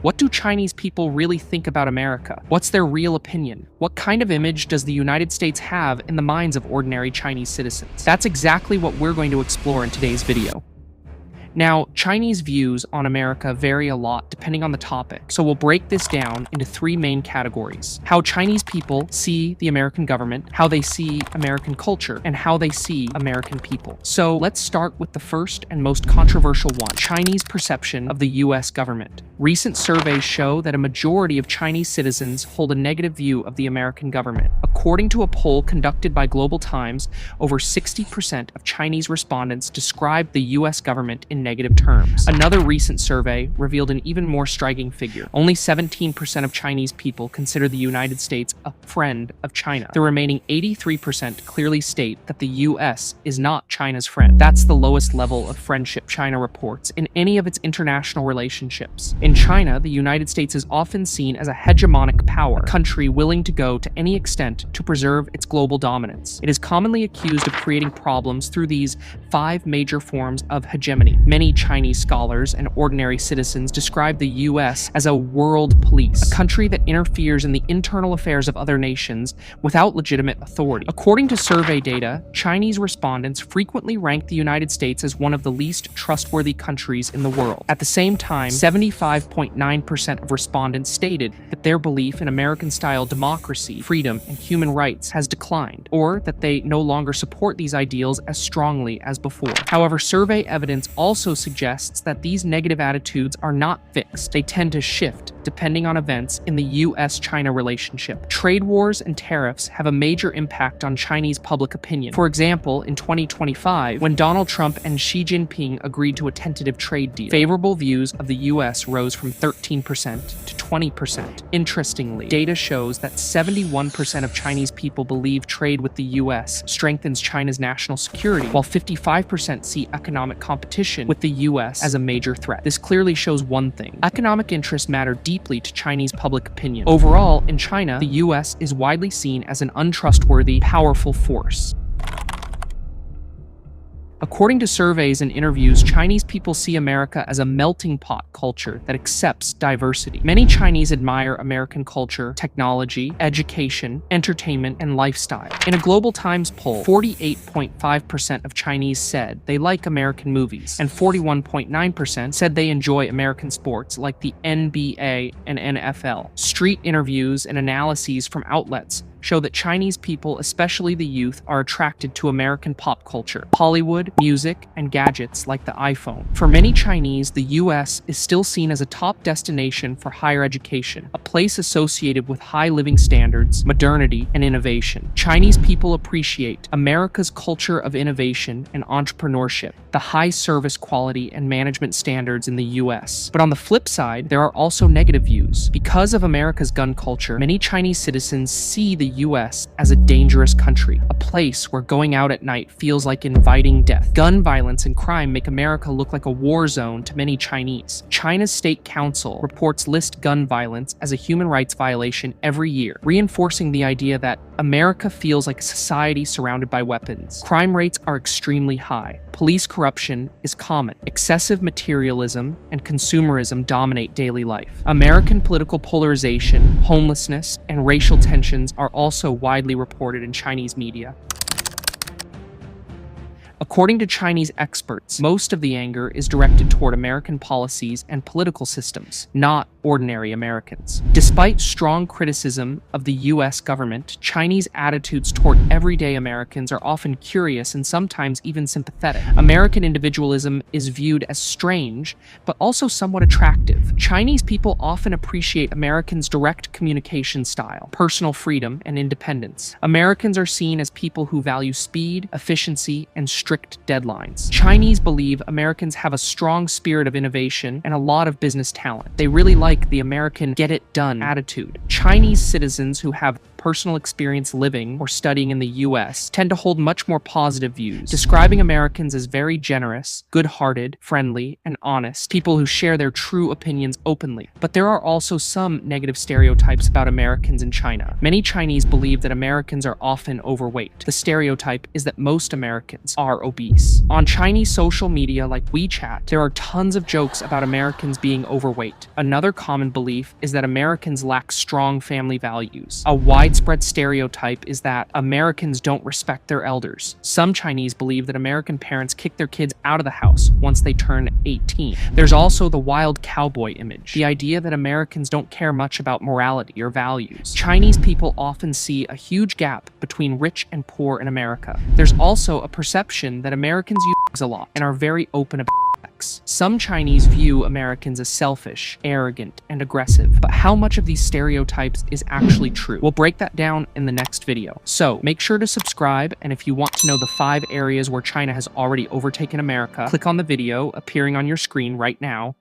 What do Chinese people really think about America? What's their real opinion? What kind of image does the United States have in the minds of ordinary Chinese citizens? That's exactly what we're going to explore in today's video. Now, Chinese views on America vary a lot depending on the topic, so we'll break this down into three main categories: how Chinese people see the American government, how they see American culture, and how they see American people. So let's start with the first and most controversial one: Chinese perception of the US government. Recent surveys show that a majority of Chinese citizens hold a negative view of the American government. According to a poll conducted by Global Times, over 60% of Chinese respondents described the US government in negative terms. Another recent survey revealed an even more striking figure. Only 17% of Chinese people consider the United States a friend of China. The remaining 83% clearly state that the US is not China's friend. That's the lowest level of friendship China reports in any of its international relationships. In China, the United States is often seen as a hegemonic power, a country willing to go to any extent to preserve its global dominance. It is commonly accused of creating problems through these 5 major forms of hegemony. Many Chinese scholars and ordinary citizens describe the US as a world police, a country that interferes in the internal affairs of other nations without legitimate authority. According to survey data, Chinese respondents frequently rank the United States as one of the least trustworthy countries in the world. At the same time, 75.9% of respondents stated that their belief in American-style democracy, freedom, and human rights has declined, or that they no longer support these ideals as strongly as before. However, survey evidence also suggests that these negative attitudes are not fixed. They tend to shift depending on events in the US-China relationship. Trade wars and tariffs have a major impact on Chinese public opinion. For example, in 2025, when Donald Trump and Xi Jinping agreed to a tentative trade deal, favorable views of the US rose from 13% to 20%. Interestingly, data shows that 71% of Chinese people believe trade with the US strengthens China's national security, while 55% see economic competition with the US as a major threat. This clearly shows one thing: economic interests matter deeply to Chinese public opinion. Overall, in China, the US is widely seen as an untrustworthy, powerful force. According to surveys and interviews, Chinese people see America as a melting pot culture that accepts diversity. Many Chinese admire American culture, technology, education, entertainment, and lifestyle. In a Global Times poll, 48.5% of Chinese said they like American movies, and 41.9% said they enjoy American sports like the NBA and NFL. Street interviews and analyses from outlets show that Chinese people, especially the youth, are attracted to American pop culture, Hollywood, music, and gadgets like the iPhone. For many Chinese, the US is still seen as a top destination for higher education, a place associated with high living standards, modernity, and innovation. Chinese people appreciate America's culture of innovation and entrepreneurship, the high service quality and management standards in the US. But on the flip side, there are also negative views. Because of America's gun culture, many Chinese citizens see the US as a dangerous country, a place where going out at night feels like inviting death. Gun violence and crime make America look like a war zone to many Chinese. China's State Council reports list gun violence as a human rights violation every year, reinforcing the idea that America feels like a society surrounded by weapons. Crime rates are extremely high. Police corruption is common. Excessive materialism and consumerism dominate daily life. American political polarization, homelessness, and racial tensions are also widely reported in Chinese media. According to Chinese experts, most of the anger is directed toward American policies and political systems, not ordinary Americans. Despite strong criticism of the US government, Chinese attitudes toward everyday Americans are often curious and sometimes even sympathetic. American individualism is viewed as strange, but also somewhat attractive. Chinese people often appreciate Americans' direct communication style, personal freedom, and independence. Americans are seen as people who value speed, efficiency, and strict deadlines. Chinese believe Americans have a strong spirit of innovation and a lot of business talent. They really like the American get-it-done attitude. Chinese citizens who have personal experience living or studying in the US tend to hold much more positive views, describing Americans as very generous, good-hearted, friendly, and honest, people who share their true opinions openly. But there are also some negative stereotypes about Americans in China. Many Chinese believe that Americans are often overweight. The stereotype is that most Americans are obese. On Chinese social media like WeChat, there are tons of jokes about Americans being overweight. Another common belief is that Americans lack strong family values. A widespread stereotype is that Americans don't respect their elders. Some Chinese believe that American parents kick their kids out of the house once they turn 18. There's also the wild cowboy image, the idea that Americans don't care much about morality or values. Chinese people often see a huge gap between rich and poor in America. There's also a perception that Americans use a lot and are very open about sex. Some Chinese view Americans as selfish, arrogant, and aggressive, but how much of these stereotypes is actually true? We'll break that down in the next video. So make sure to subscribe, and if you want to know the 5 areas where China has already overtaken America, click on the video appearing on your screen right now,